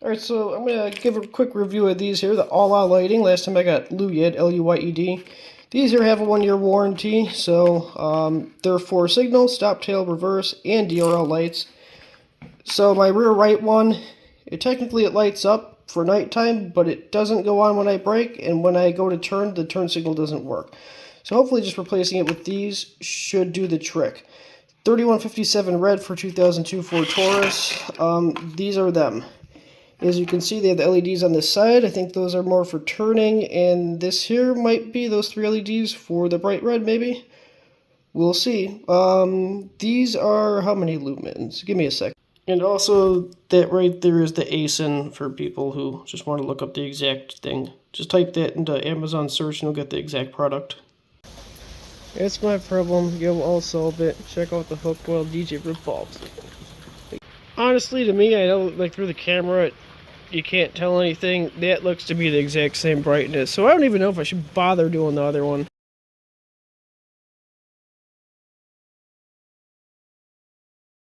Alright, so I'm going to give a quick review of these here, the Alla Lighting. Last time I got Luyed, L-U-Y-E-D. These here have a 1-year warranty, so they're for signal, stop, tail, reverse, and DRL lights. So my rear right one, it lights up for nighttime, but it doesn't go on when I brake, and when I go to turn, the turn signal doesn't work. So hopefully just replacing it with these should do the trick. 3157 red for 2002 Ford Taurus. These are them. As you can see, they have the LEDs on this side. I think those are more for turning, and this here might be those 3 LEDs for the bright red, maybe? We'll see. These are how many lumens? Give me a sec. And also, that right there is the ASIN for people who just want to look up the exact thing. Just type that into Amazon search and you'll get the exact product. That's my problem. You'll all solve it. Check out the hook while DJ rip bulbs. Honestly, to me, I know, like, through the camera, you can't tell anything. That looks to be the exact same brightness. So I don't even know if I should bother doing the other one.